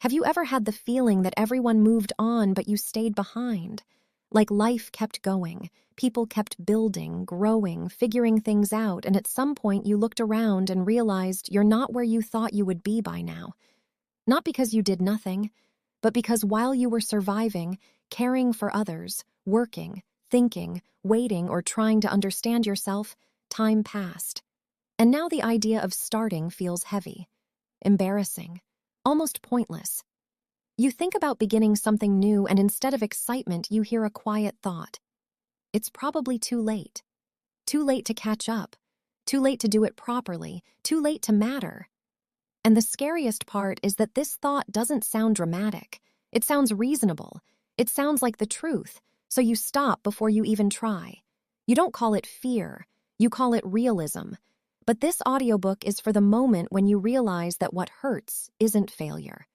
Have you ever had the feeling that everyone moved on but you stayed behind? Like life kept going, people kept building, growing, figuring things out, and at some point you looked around and realized you're not where you thought you would be by now. Not because you did nothing, but because while you were surviving, caring for others, working, thinking, waiting, or trying to understand yourself, time passed. And now the idea of starting feels heavy, embarrassing, almost pointless. You think about beginning something new, and instead of excitement, you hear a quiet thought. It's probably too late. Too late to catch up. Too late to do it properly. Too late to matter. And the scariest part is that this thought doesn't sound dramatic. It sounds reasonable. It sounds like the truth, so you stop before you even try. You don't call it fear. You call it realism. But this audiobook is for the moment when you realize that what hurts isn't failure.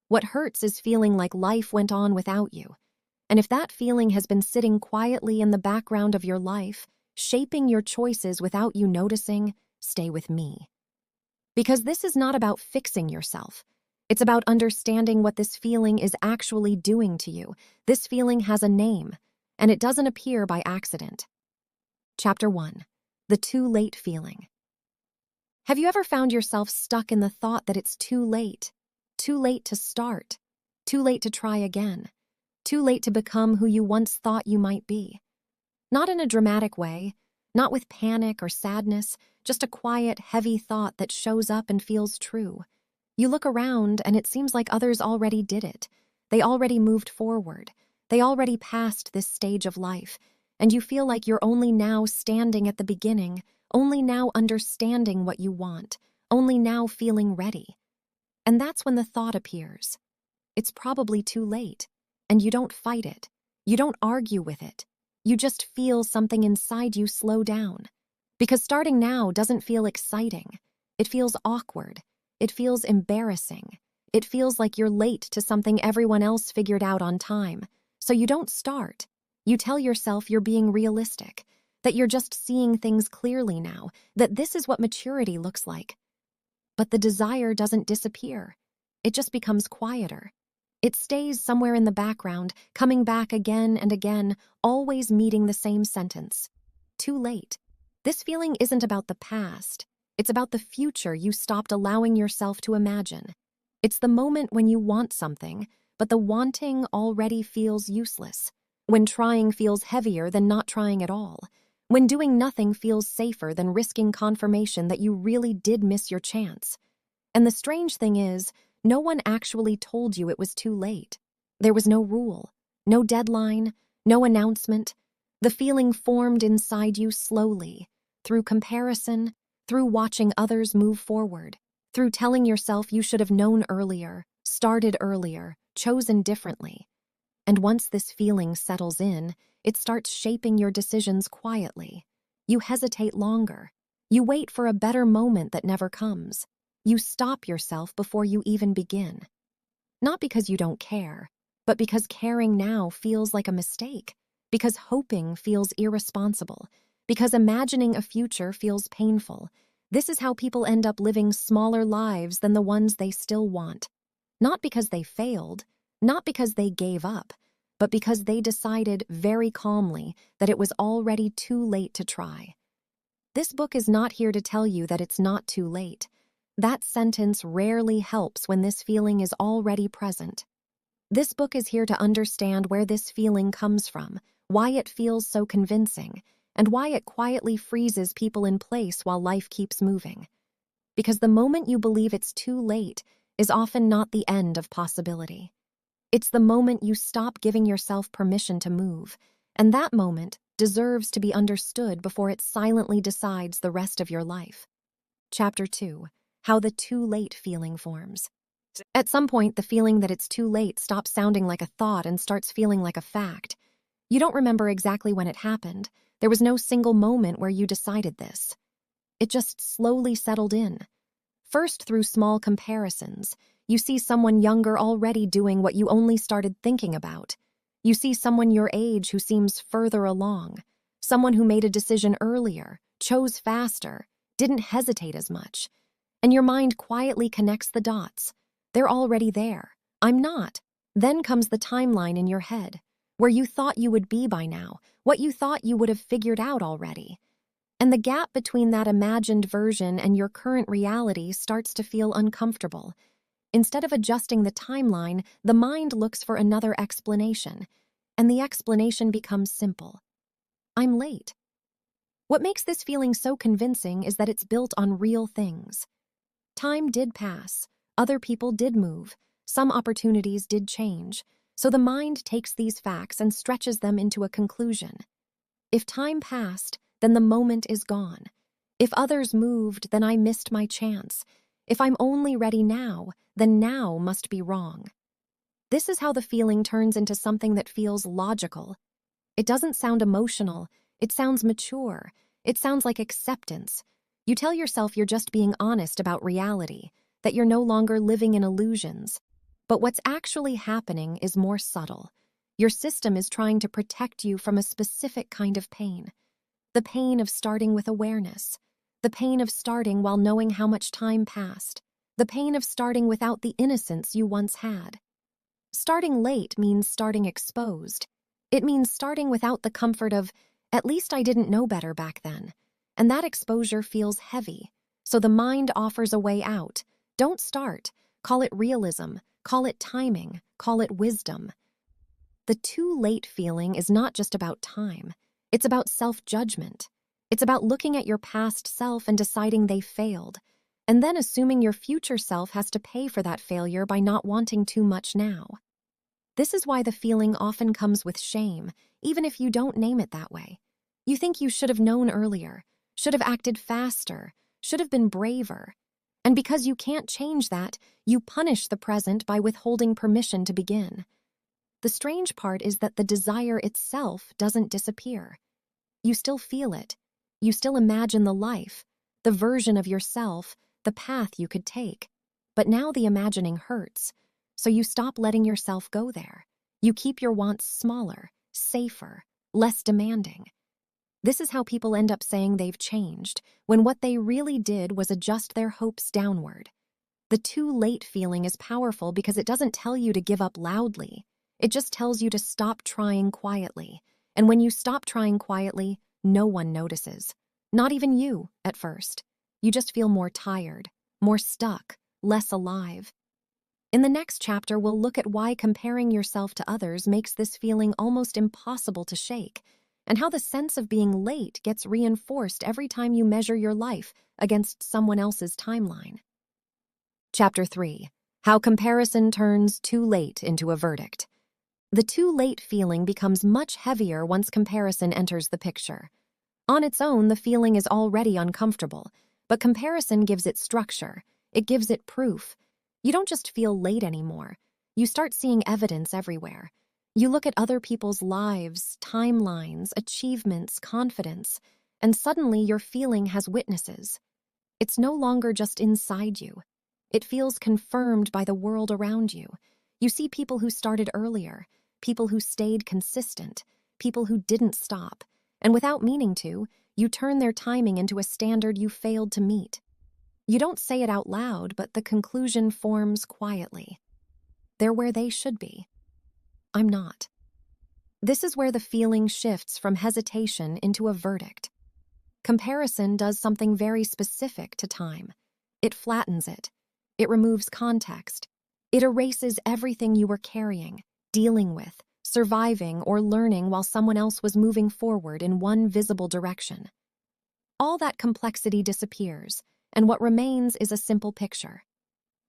What hurts is feeling like life went on without you. And if that feeling has been sitting quietly in the background of your life, shaping your choices without you noticing, stay with me. Because this is not about fixing yourself. It's about understanding what this feeling is actually doing to you. This feeling has a name, and it doesn't appear by accident. Chapter 1. The Too Late Feeling. Have you ever found yourself stuck in the thought that it's too late? Too late to start. Too late to try again. Too late to become who you once thought you might be. Not in a dramatic way, not with panic or sadness, just a quiet, heavy thought that shows up and feels true. You look around and it seems like others already did it. They already moved forward. They already passed this stage of life. And you feel like you're only now standing at the beginning, only now understanding what you want, only now feeling ready. And that's when the thought appears. It's probably too late, and you don't fight it. You don't argue with it. You just feel something inside you slow down. Because starting now doesn't feel exciting. It feels awkward. It feels embarrassing. It feels like you're late to something everyone else figured out on time. So you don't start. You tell yourself you're being realistic, that you're just seeing things clearly now, that this is what maturity looks like. But the desire doesn't disappear. It just becomes quieter. It stays somewhere in the background, coming back again and again, always meeting the same sentence. Too late. This feeling isn't about the past. It's about the future you stopped allowing yourself to imagine. It's the moment when you want something, but the wanting already feels useless. When trying feels heavier than not trying at all. When doing nothing feels safer than risking confirmation that you really did miss your chance. And the strange thing is, no one actually told you it was too late. There was no rule, no deadline, no announcement. The feeling formed inside you slowly, through comparison, through watching others move forward, through telling yourself you should have known earlier, started earlier, chosen differently. And once this feeling settles in, it starts shaping your decisions quietly. You hesitate longer. You wait for a better moment that never comes. You stop yourself before you even begin. Not because you don't care, but because caring now feels like a mistake, because hoping feels irresponsible, because imagining a future feels painful. This is how people end up living smaller lives than the ones they still want. Not because they failed, not because they gave up, but because they decided very calmly that it was already too late to try. This book is not here to tell you that it's not too late. That sentence rarely helps when this feeling is already present. This book is here to understand where this feeling comes from, why it feels so convincing, and why it quietly freezes people in place while life keeps moving. Because the moment you believe it's too late is often not the end of possibility. It's the moment you stop giving yourself permission to move, and that moment deserves to be understood before it silently decides the rest of your life. Chapter 2. How the too late feeling forms. At some point, the feeling that it's too late stops sounding like a thought and starts feeling like a fact. You don't remember exactly when it happened. There was no single moment where you decided this. It just slowly settled in. First, through small comparisons. You see someone younger already doing what you only started thinking about. You see someone your age who seems further along. Someone who made a decision earlier, chose faster, didn't hesitate as much. And your mind quietly connects the dots. They're already there, I'm not. Then comes the timeline in your head, where you thought you would be by now, what you thought you would have figured out already. And the gap between that imagined version and your current reality starts to feel uncomfortable. Instead of adjusting the timeline, the mind looks for another explanation, and the explanation becomes simple. I'm late. What makes this feeling so convincing is that it's built on real things. Time did pass, other people did move, some opportunities did change, so the mind takes these facts and stretches them into a conclusion. If time passed, then the moment is gone. If others moved, then I missed my chance. If I'm only ready now, then now must be wrong. This is how the feeling turns into something that feels logical. It doesn't sound emotional, it sounds mature, it sounds like acceptance. You tell yourself you're just being honest about reality, that you're no longer living in illusions. But what's actually happening is more subtle. Your system is trying to protect you from a specific kind of pain. The pain of starting with awareness. The pain of starting while knowing how much time passed. The pain of starting without the innocence you once had. Starting late means starting exposed. It means starting without the comfort of, at least I didn't know better back then. And that exposure feels heavy. So the mind offers a way out. Don't start. Call it realism. Call it timing. Call it wisdom. The too late feeling is not just about time. It's about self-judgment. It's about looking at your past self and deciding they failed, and then assuming your future self has to pay for that failure by not wanting too much now. This is why the feeling often comes with shame, even if you don't name it that way. You think you should have known earlier, should have acted faster, should have been braver. And because you can't change that, you punish the present by withholding permission to begin. The strange part is that the desire itself doesn't disappear. You still feel it. You still imagine the life, the version of yourself, the path you could take. But now the imagining hurts, so you stop letting yourself go there. You keep your wants smaller, safer, less demanding. This is how people end up saying they've changed, when what they really did was adjust their hopes downward. The too late feeling is powerful because it doesn't tell you to give up loudly. It just tells you to stop trying quietly. And when you stop trying quietly, no one notices. Not even you, at first. You just feel more tired, more stuck, less alive. In the next chapter, we'll look at why comparing yourself to others makes this feeling almost impossible to shake, and how the sense of being late gets reinforced every time you measure your life against someone else's timeline. Chapter 3. How comparison turns too late into a verdict. The too late feeling becomes much heavier once comparison enters the picture. On its own, the feeling is already uncomfortable, but comparison gives it structure. It gives it proof. You don't just feel late anymore. You start seeing evidence everywhere. You look at other people's lives, timelines, achievements, confidence, and suddenly your feeling has witnesses. It's no longer just inside you. It feels confirmed by the world around you. You see people who started earlier, people who stayed consistent, people who didn't stop, and without meaning to, you turn their timing into a standard you failed to meet. You don't say it out loud, but the conclusion forms quietly. They're where they should be. I'm not. This is where the feeling shifts from hesitation into a verdict. Comparison does something very specific to time. It flattens it. It removes context. It erases everything you were carrying, dealing with, surviving, or learning while someone else was moving forward in one visible direction. All that complexity disappears, and what remains is a simple picture.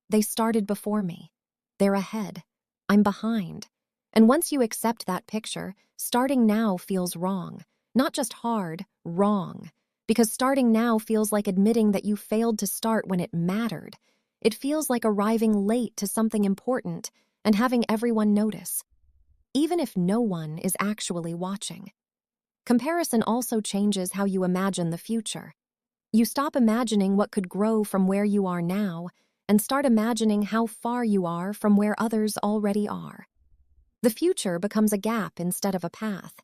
They started before me. They're ahead. I'm behind. And once you accept that picture, starting now feels wrong. Not just hard, wrong. Because starting now feels like admitting that you failed to start when it mattered. It feels like arriving late to something important and having everyone notice, even if no one is actually watching. Comparison also changes how you imagine the future. You stop imagining what could grow from where you are now and start imagining how far you are from where others already are. The future becomes a gap instead of a path,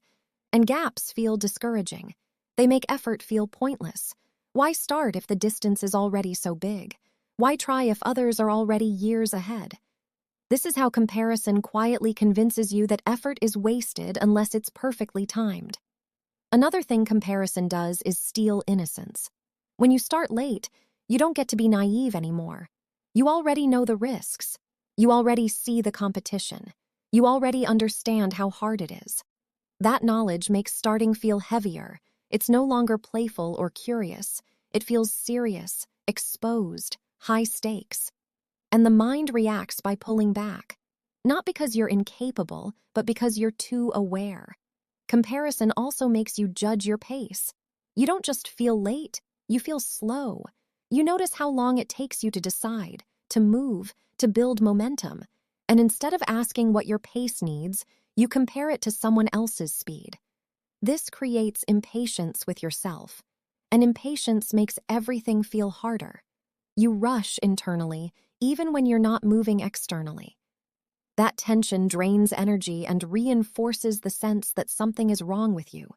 and gaps feel discouraging. They make effort feel pointless. Why start if the distance is already so big? Why try if others are already years ahead? This is how comparison quietly convinces you that effort is wasted unless it's perfectly timed. Another thing comparison does is steal innocence. When you start late, you don't get to be naive anymore. You already know the risks. You already see the competition. You already understand how hard it is. That knowledge makes starting feel heavier. It's no longer playful or curious. It feels serious, exposed, high stakes. And the mind reacts by pulling back. Not because you're incapable, but because you're too aware. Comparison also makes you judge your pace. You don't just feel late, you feel slow. You notice how long it takes you to decide, to move, to build momentum. And instead of asking what your pace needs, you compare it to someone else's speed. This creates impatience with yourself. And impatience makes everything feel harder. You rush internally, even when you're not moving externally. That tension drains energy and reinforces the sense that something is wrong with you.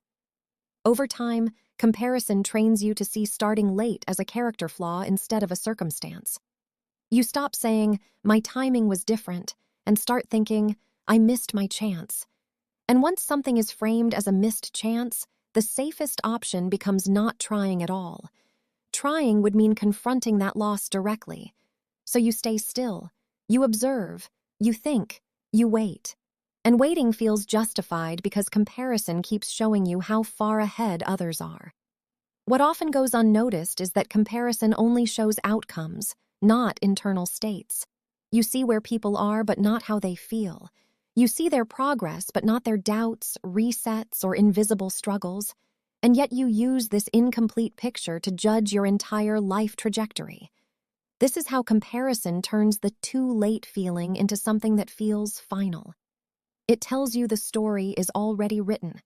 Over time, comparison trains you to see starting late as a character flaw instead of a circumstance. You stop saying, "My timing was different," and start thinking, "I missed my chance." And once something is framed as a missed chance, the safest option becomes not trying at all. Trying would mean confronting that loss directly. So you stay still, you observe, you think, you wait. And waiting feels justified because comparison keeps showing you how far ahead others are. What often goes unnoticed is that comparison only shows outcomes, not internal states. You see where people are, but not how they feel. You see their progress, but not their doubts, resets, or invisible struggles. And yet you use this incomplete picture to judge your entire life trajectory. This is how comparison turns the too late feeling into something that feels final. It tells you the story is already written,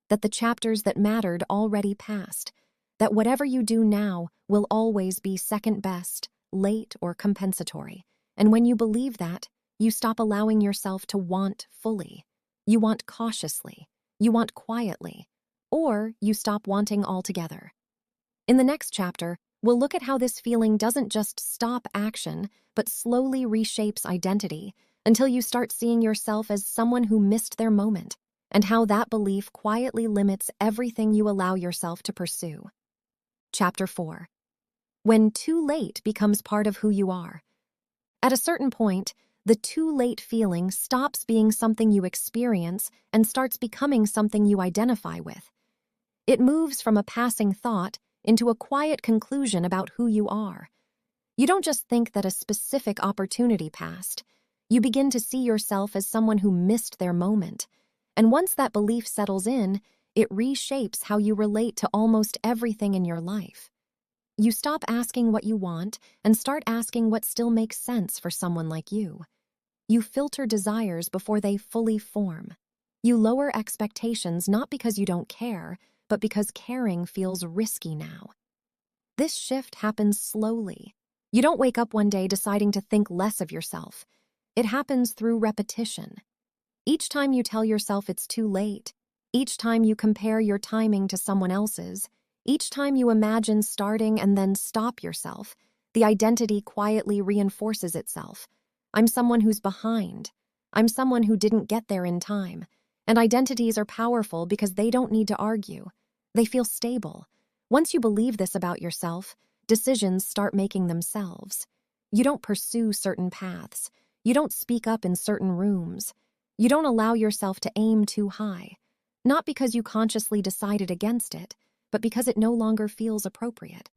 that the chapters that mattered already passed, that whatever you do now will always be second best, late, or compensatory. And when you believe that, you stop allowing yourself to want fully. You want cautiously. You want quietly. Or you stop wanting altogether. In the next chapter, we'll look at how this feeling doesn't just stop action, but slowly reshapes identity until you start seeing yourself as someone who missed their moment, and how that belief quietly limits everything you allow yourself to pursue. Chapter 4. When too late becomes part of who you are. At a certain point, the too late feeling stops being something you experience and starts becoming something you identify with. It moves from a passing thought into a quiet conclusion about who you are. You don't just think that a specific opportunity passed. You begin to see yourself as someone who missed their moment. And once that belief settles in, it reshapes how you relate to almost everything in your life. You stop asking what you want and start asking what still makes sense for someone like you. You filter desires before they fully form. You lower expectations not because you don't care, but because caring feels risky now. This shift happens slowly. You don't wake up one day deciding to think less of yourself. It happens through repetition. Each time you tell yourself it's too late, each time you compare your timing to someone else's, each time you imagine starting and then stop yourself, the identity quietly reinforces itself. I'm someone who's behind. I'm someone who didn't get there in time. And identities are powerful because they don't need to argue. They feel stable. Once you believe this about yourself, decisions start making themselves. You don't pursue certain paths. You don't speak up in certain rooms. You don't allow yourself to aim too high. Not because you consciously decided against it, but because it no longer feels appropriate.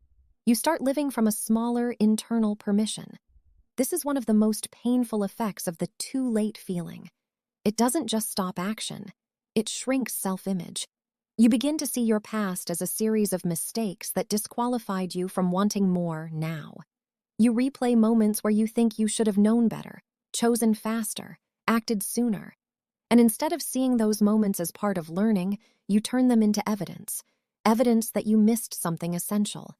You start living from a smaller internal permission. This is one of the most painful effects of the too late feeling. It doesn't just stop action. It shrinks self-image. You begin to see your past as a series of mistakes that disqualified you from wanting more now. You replay moments where you think you should have known better, chosen faster, acted sooner. And instead of seeing those moments as part of learning, you turn them into evidence. Evidence that you missed something essential.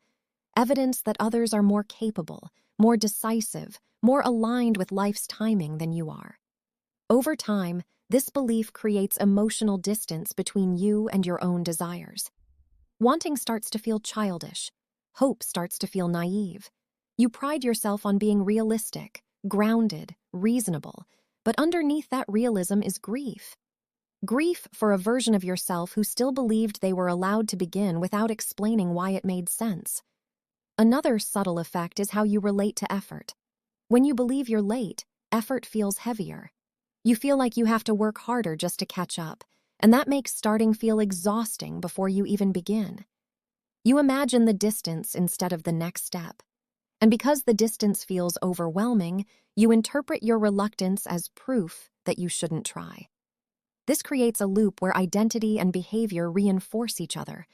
Evidence that others are more capable, more decisive, more aligned with life's timing than you are. Over time, this belief creates emotional distance between you and your own desires. Wanting starts to feel childish. Hope starts to feel naive. You pride yourself on being realistic, grounded, reasonable, But underneath that realism is grief. Grief for a version of yourself who still believed they were allowed to begin without explaining why it made sense. Another subtle effect is how you relate to effort. When you believe you're late, effort feels heavier. You feel like you have to work harder just to catch up, and that makes starting feel exhausting before you even begin. You imagine the distance instead of the next step. And because the distance feels overwhelming, you interpret your reluctance as proof that you shouldn't try. This creates a loop where identity and behavior reinforce each other.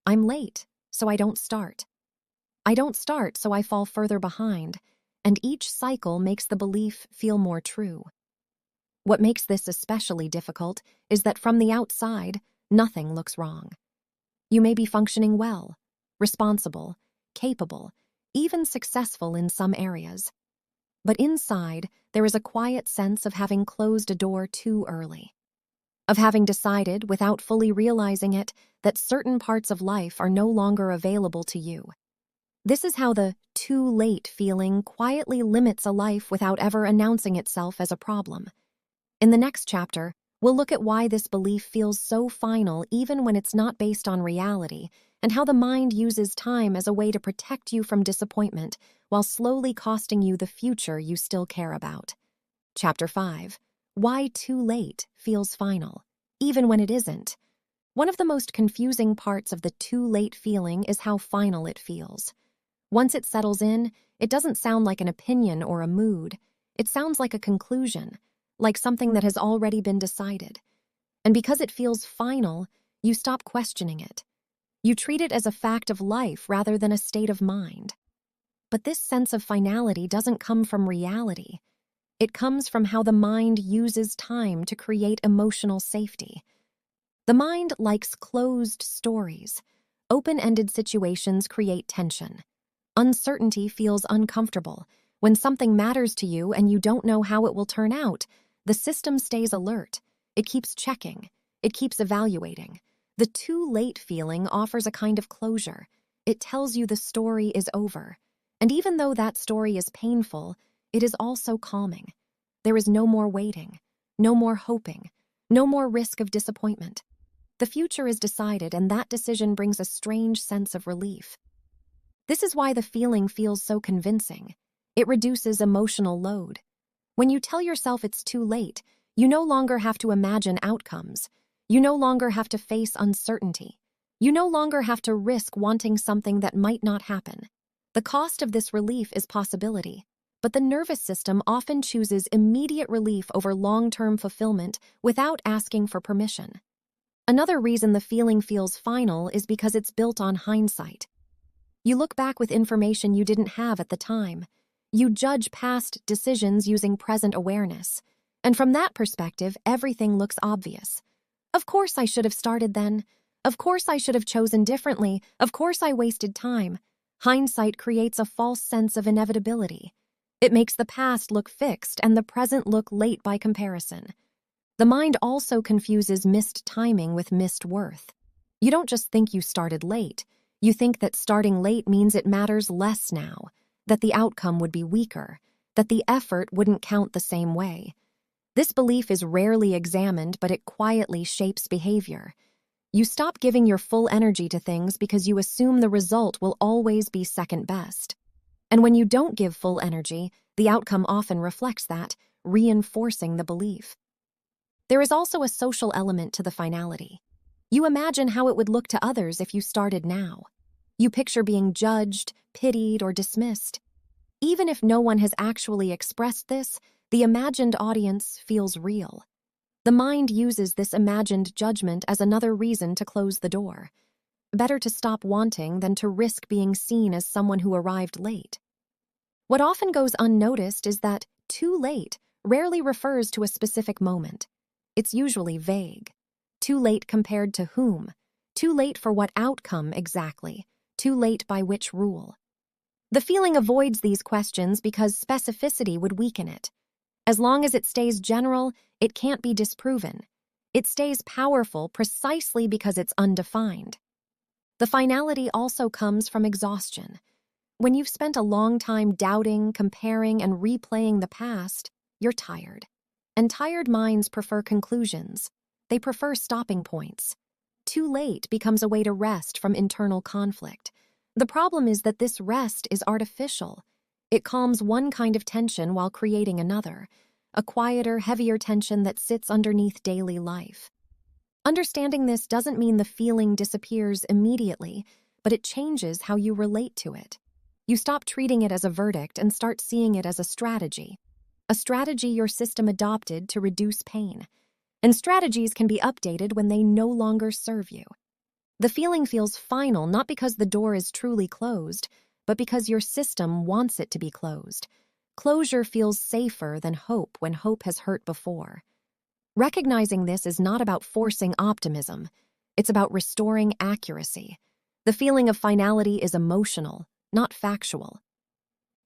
I'm late, so I don't start. I don't start, so I fall further behind, and each cycle makes the belief feel more true. What makes this especially difficult is that from the outside, nothing looks wrong. You may be functioning well, responsible, capable, even successful in some areas. But inside, there is a quiet sense of having closed a door too early, of having decided, without fully realizing it, that certain parts of life are no longer available to you. This is how the too late feeling quietly limits a life without ever announcing itself as a problem. In the next chapter, we'll look at why this belief feels so final even when it's not based on reality, and how the mind uses time as a way to protect you from disappointment while slowly costing you the future you still care about. Chapter 5. Why too late feels final, even when it isn't. One of the most confusing parts of the too late feeling is how final it feels. Once it settles in, it doesn't sound like an opinion or a mood. It sounds like a conclusion, like something that has already been decided. And because it feels final, you stop questioning it. You treat it as a fact of life rather than a state of mind. But this sense of finality doesn't come from reality. It comes from how the mind uses time to create emotional safety. The mind likes closed stories. Open-ended situations create tension. Uncertainty feels uncomfortable. When something matters to you and you don't know how it will turn out, the system stays alert. It keeps checking. It keeps evaluating. The too late feeling offers a kind of closure. It tells you the story is over. And even though that story is painful, it is also calming. There is no more waiting, no more hoping, no more risk of disappointment. The future is decided, and that decision brings a strange sense of relief. This is why the feeling feels so convincing. It reduces emotional load. When you tell yourself it's too late, you no longer have to imagine outcomes. You no longer have to face uncertainty. You no longer have to risk wanting something that might not happen. The cost of this relief is possibility, but the nervous system often chooses immediate relief over long-term fulfillment without asking for permission. Another reason the feeling feels final is because it's built on hindsight. You look back with information you didn't have at the time. You judge past decisions using present awareness. And from that perspective, everything looks obvious. Of course I should have started then. Of course I should have chosen differently. Of course I wasted time. Hindsight creates a false sense of inevitability. It makes the past look fixed and the present look late by comparison. The mind also confuses missed timing with missed worth. You don't just think you started late. You think that starting late means it matters less now, that the outcome would be weaker, that the effort wouldn't count the same way. This belief is rarely examined, but it quietly shapes behavior. You stop giving your full energy to things because you assume the result will always be second best. And when you don't give full energy, the outcome often reflects that, reinforcing the belief. There is also a social element to the finality. You imagine how it would look to others if you started now. You picture being judged, pitied, or dismissed. Even if no one has actually expressed this, the imagined audience feels real. The mind uses this imagined judgment as another reason to close the door. Better to stop wanting than to risk being seen as someone who arrived late. What often goes unnoticed is that too late rarely refers to a specific moment. It's usually vague. Too late compared to whom? Too late for what outcome exactly? Too late by which rule? The feeling avoids these questions because specificity would weaken it. As long as it stays general, it can't be disproven. It stays powerful precisely because it's undefined. The finality also comes from exhaustion. When you've spent a long time doubting, comparing, and replaying the past, you're tired. And tired minds prefer conclusions. They prefer stopping points. Too late becomes a way to rest from internal conflict. The problem is that this rest is artificial. It calms one kind of tension while creating another, a quieter, heavier tension that sits underneath daily life. Understanding this doesn't mean the feeling disappears immediately, but it changes how you relate to it. You stop treating it as a verdict and start seeing it as a strategy your system adopted to reduce pain. And strategies can be updated when they no longer serve you. The feeling feels final not because the door is truly closed, but because your system wants it to be closed. Closure feels safer than hope when hope has hurt before. Recognizing this is not about forcing optimism. It's about restoring accuracy. The feeling of finality is emotional, not factual.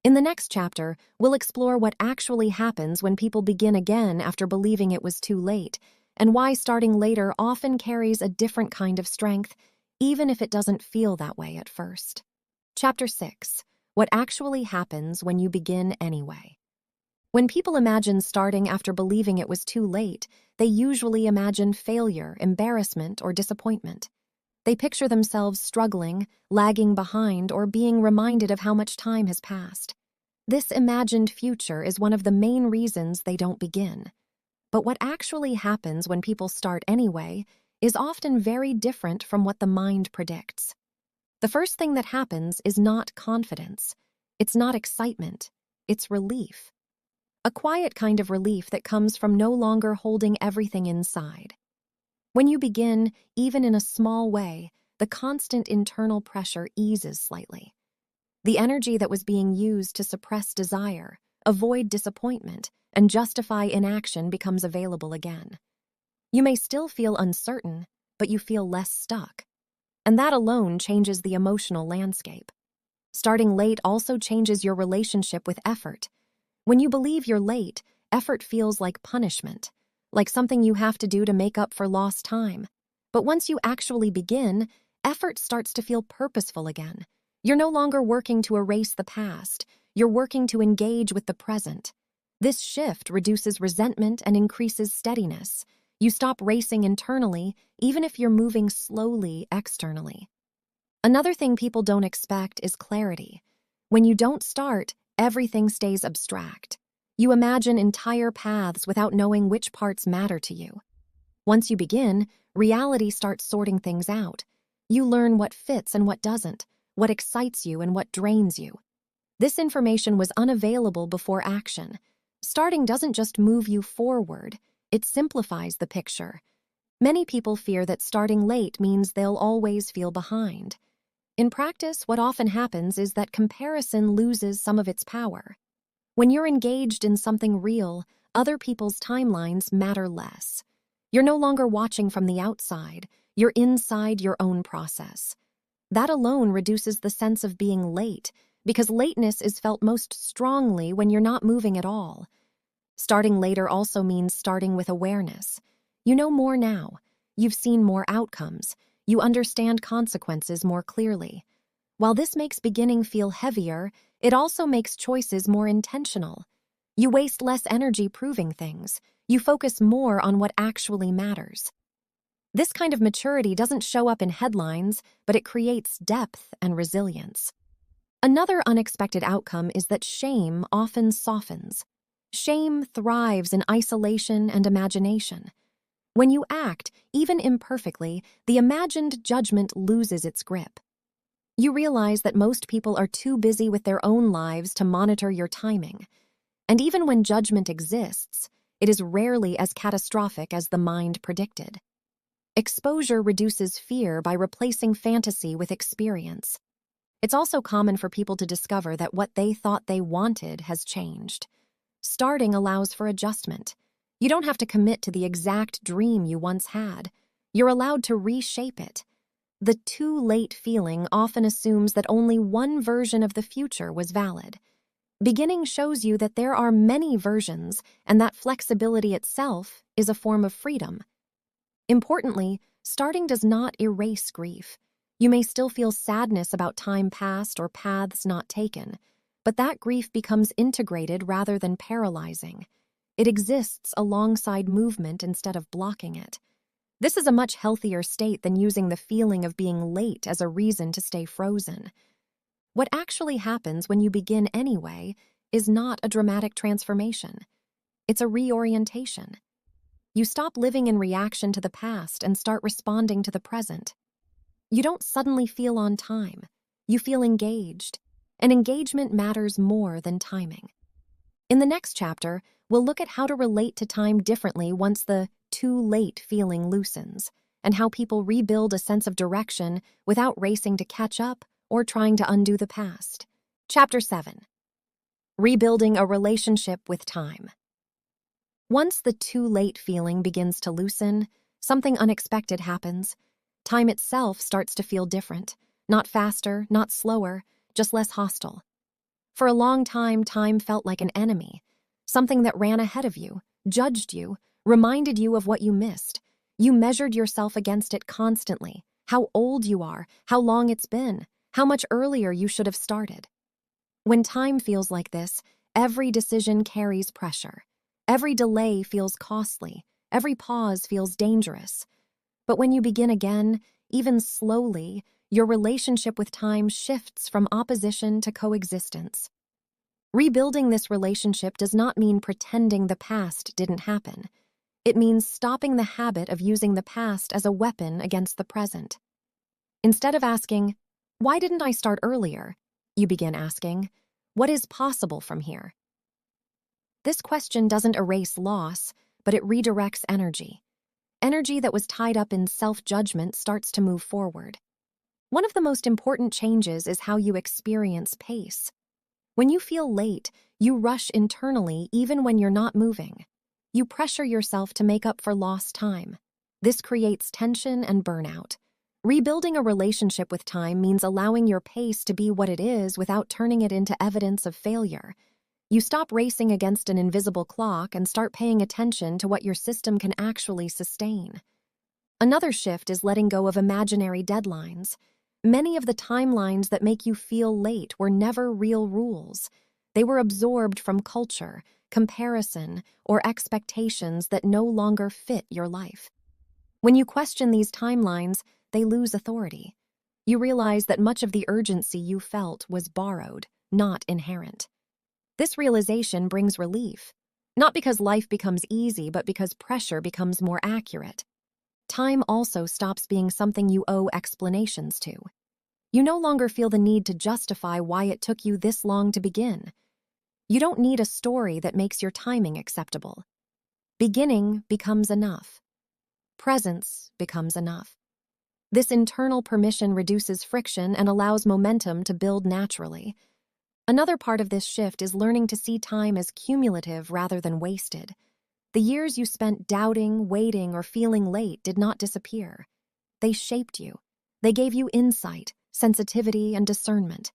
In the next chapter, we'll explore what actually happens when people begin again after believing it was too late, and why starting later often carries a different kind of strength, even if it doesn't feel that way at first. Chapter 6. What actually happens when you begin anyway. When people imagine starting after believing it was too late, they usually imagine failure, embarrassment, or disappointment. They picture themselves struggling, lagging behind, or being reminded of how much time has passed. This imagined future is one of the main reasons they don't begin. But what actually happens when people start anyway is often very different from what the mind predicts. The first thing that happens is not confidence. It's not excitement. It's relief. A quiet kind of relief that comes from no longer holding everything inside. When you begin, even in a small way, the constant internal pressure eases slightly. The energy that was being used to suppress desire, avoid disappointment, and justify inaction becomes available again. You may still feel uncertain, but you feel less stuck. And that alone changes the emotional landscape. Starting late also changes your relationship with effort. When you believe you're late, effort feels like punishment, like something you have to do to make up for lost time. But once you actually begin, effort starts to feel purposeful again. You're no longer working to erase the past. You're working to engage with the present. This shift reduces resentment and increases steadiness. You stop racing internally, even if you're moving slowly externally. Another thing people don't expect is clarity. When you don't start, everything stays abstract. You imagine entire paths without knowing which parts matter to you. Once you begin, reality starts sorting things out. You learn what fits and what doesn't, what excites you and what drains you. This information was unavailable before action. Starting doesn't just move you forward, it simplifies the picture. Many people fear that starting late means they'll always feel behind. In practice, what often happens is that comparison loses some of its power. When you're engaged in something real, other people's timelines matter less. You're no longer watching from the outside, you're inside your own process. That alone reduces the sense of being late, because lateness is felt most strongly when you're not moving at all. Starting later also means starting with awareness. You know more now. You've seen more outcomes. You understand consequences more clearly. While this makes beginning feel heavier, it also makes choices more intentional. You waste less energy proving things. You focus more on what actually matters. This kind of maturity doesn't show up in headlines, but it creates depth and resilience. Another unexpected outcome is that shame often softens. Shame thrives in isolation and imagination. When you act, even imperfectly, the imagined judgment loses its grip. You realize that most people are too busy with their own lives to monitor your timing. And even when judgment exists, it is rarely as catastrophic as the mind predicted. Exposure reduces fear by replacing fantasy with experience. It's also common for people to discover that what they thought they wanted has changed. Starting allows for adjustment. You don't have to commit to the exact dream you once had. You're allowed to reshape it. The too late feeling often assumes that only one version of the future was valid. Beginning shows you that there are many versions, and that flexibility itself is a form of freedom. Importantly, starting does not erase grief. You may still feel sadness about time past or paths not taken, but that grief becomes integrated rather than paralyzing. It exists alongside movement instead of blocking it. This is a much healthier state than using the feeling of being late as a reason to stay frozen. What actually happens when you begin anyway is not a dramatic transformation. It's a reorientation. You stop living in reaction to the past and start responding to the present. You don't suddenly feel on time. You feel engaged, and engagement matters more than timing. In the next chapter, we'll look at how to relate to time differently once the too late feeling loosens, and how people rebuild a sense of direction without racing to catch up or trying to undo the past. Chapter 7. Rebuilding a relationship with time. Once the too late feeling begins to loosen, something unexpected happens. Time itself starts to feel different, not faster, not slower, just less hostile. For a long time, time felt like an enemy, something that ran ahead of you, judged you, reminded you of what you missed. You measured yourself against it constantly, how old you are, how long it's been, how much earlier you should have started. When time feels like this, every decision carries pressure. Every delay feels costly. Every pause feels dangerous. But when you begin again, even slowly, your relationship with time shifts from opposition to coexistence. Rebuilding this relationship does not mean pretending the past didn't happen. It means stopping the habit of using the past as a weapon against the present. Instead of asking, "Why didn't I start earlier?" you begin asking, "What is possible from here?" This question doesn't erase loss, but it redirects energy. Energy that was tied up in self-judgment starts to move forward. One of the most important changes is how you experience pace. When you feel late, you rush internally even when you're not moving. You pressure yourself to make up for lost time. This creates tension and burnout. Rebuilding a relationship with time means allowing your pace to be what it is without turning it into evidence of failure. You stop racing against an invisible clock and start paying attention to what your system can actually sustain. Another shift is letting go of imaginary deadlines. Many of the timelines that make you feel late were never real rules. They were absorbed from culture, comparison, or expectations that no longer fit your life. When you question these timelines, they lose authority. You realize that much of the urgency you felt was borrowed, not inherent. This realization brings relief, not because life becomes easy, but because pressure becomes more accurate. Time also stops being something you owe explanations to. You no longer feel the need to justify why it took you this long to begin. You don't need a story that makes your timing acceptable. Beginning becomes enough. Presence becomes enough. This internal permission reduces friction and allows momentum to build naturally. Another part of this shift is learning to see time as cumulative rather than wasted. The years you spent doubting, waiting, or feeling late did not disappear. They shaped you. They gave you insight, sensitivity, and discernment.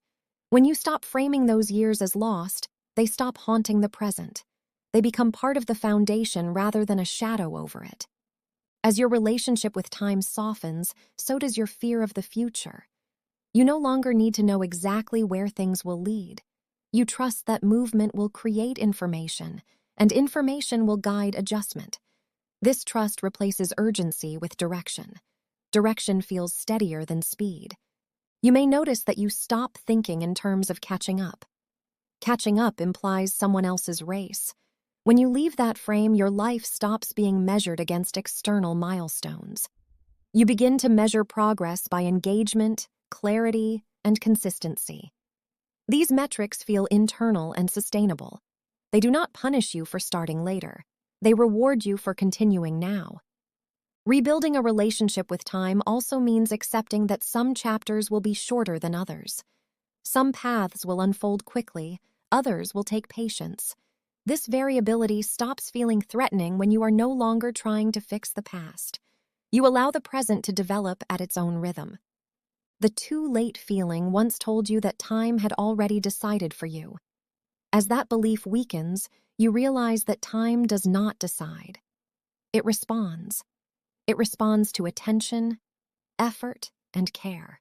When you stop framing those years as lost, they stop haunting the present. They become part of the foundation rather than a shadow over it. As your relationship with time softens, so does your fear of the future. You no longer need to know exactly where things will lead. You trust that movement will create information, and information will guide adjustment. This trust replaces urgency with direction. Direction feels steadier than speed. You may notice that you stop thinking in terms of catching up. Catching up implies someone else's race. When you leave that frame, your life stops being measured against external milestones. You begin to measure progress by engagement, clarity, and consistency. These metrics feel internal and sustainable. They do not punish you for starting later. They reward you for continuing now. Rebuilding a relationship with time also means accepting that some chapters will be shorter than others. Some paths will unfold quickly, others will take patience. This variability stops feeling threatening when you are no longer trying to fix the past. You allow the present to develop at its own rhythm. The too late feeling once told you that time had already decided for you. As that belief weakens, you realize that time does not decide. It responds. It responds to attention, effort, and care.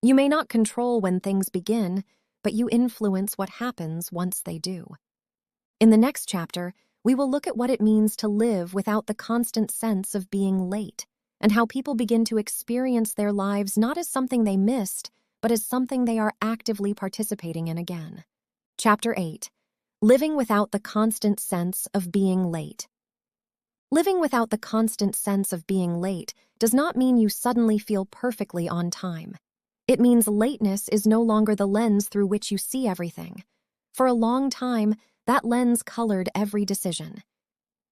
You may not control when things begin, but you influence what happens once they do. In the next chapter, We will look at what it means to live without the constant sense of being late, and how people begin to experience their lives not as something they missed, but as something they are actively participating in again. Chapter 8. Living without the constant sense of being late. Living without the constant sense of being late does not mean you suddenly feel perfectly on time. It means lateness is no longer the lens through which you see everything. For a long time, that lens colored every decision.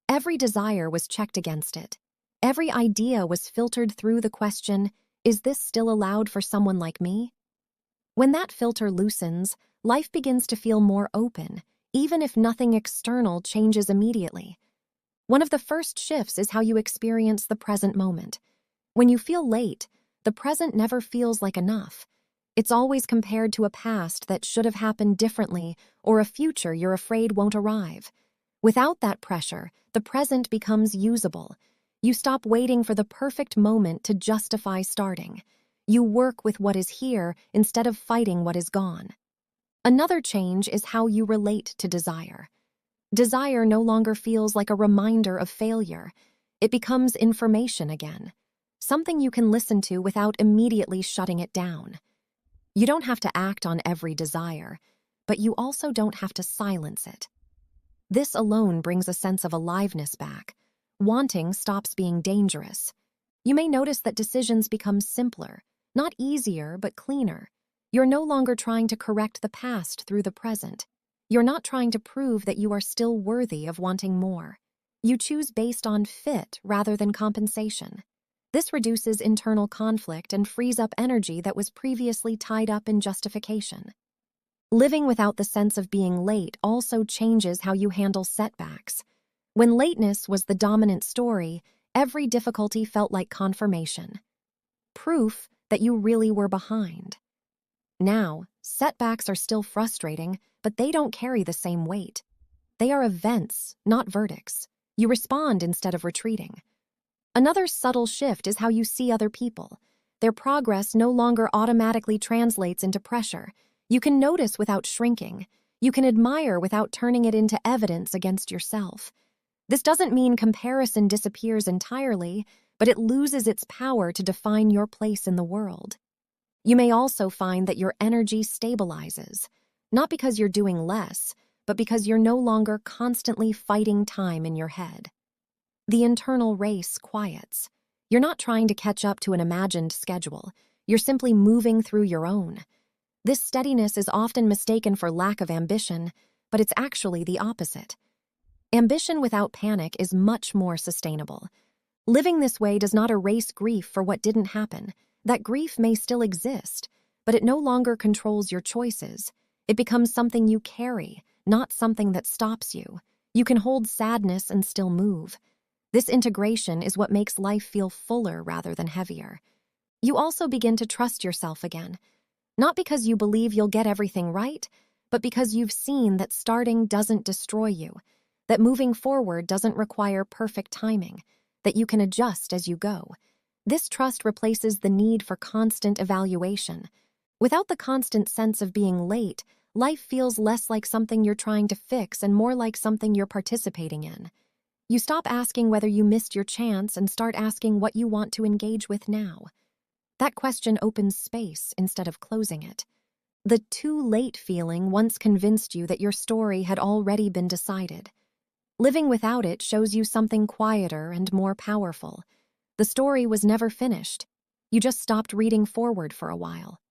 Every desire was checked against it. Every idea was filtered through the question, is this still allowed for someone like me? When that filter loosens, life begins to feel more open, even if nothing external changes immediately. One of the first shifts is how you experience the present moment. When you feel late, the present never feels like enough. It's always compared to a past that should have happened differently or a future you're afraid won't arrive. Without that pressure, the present becomes usable. You stop waiting for the perfect moment to justify starting. You work with what is here instead of fighting what is gone. Another change is how you relate to desire. Desire no longer feels like a reminder of failure. It becomes information again, something you can listen to without immediately shutting it down. You don't have to act on every desire, but you also don't have to silence it. This alone brings a sense of aliveness back. Wanting stops being dangerous. You may notice that decisions become simpler, not easier, but cleaner. You're no longer trying to correct the past through the present. You're not trying to prove that you are still worthy of wanting more. You choose based on fit rather than compensation. This reduces internal conflict and frees up energy that was previously tied up in justification. Living without the sense of being late also changes how you handle setbacks. When lateness was the dominant story, every difficulty felt like confirmation. Proof that you really were behind. Now, setbacks are still frustrating, but they don't carry the same weight. They are events, not verdicts. You respond instead of retreating. Another subtle shift is how you see other people. Their progress no longer automatically translates into pressure. You can notice without shrinking. You can admire without turning it into evidence against yourself. This doesn't mean comparison disappears entirely, but it loses its power to define your place in the world. You may also find that your energy stabilizes, not because you're doing less, but because you're no longer constantly fighting time in your head. The internal race quiets. You're not trying to catch up to an imagined schedule. You're simply moving through your own. This steadiness is often mistaken for lack of ambition, but it's actually the opposite. Ambition without panic is much more sustainable. Living this way does not erase grief for what didn't happen. That grief may still exist, but it no longer controls your choices. It becomes something you carry, not something that stops you. You can hold sadness and still move. This integration is what makes life feel fuller rather than heavier. You also begin to trust yourself again, not because you believe you'll get everything right, but because you've seen that starting doesn't destroy you, that moving forward doesn't require perfect timing, that you can adjust as you go. This trust replaces the need for constant evaluation. Without the constant sense of being late, life feels less like something you're trying to fix and more like something you're participating in. You stop asking whether you missed your chance and start asking what you want to engage with now. That question opens space instead of closing it. The too late feeling once convinced you that your story had already been decided. Living without it shows you something quieter and more powerful. The story was never finished. You just stopped reading forward for a while.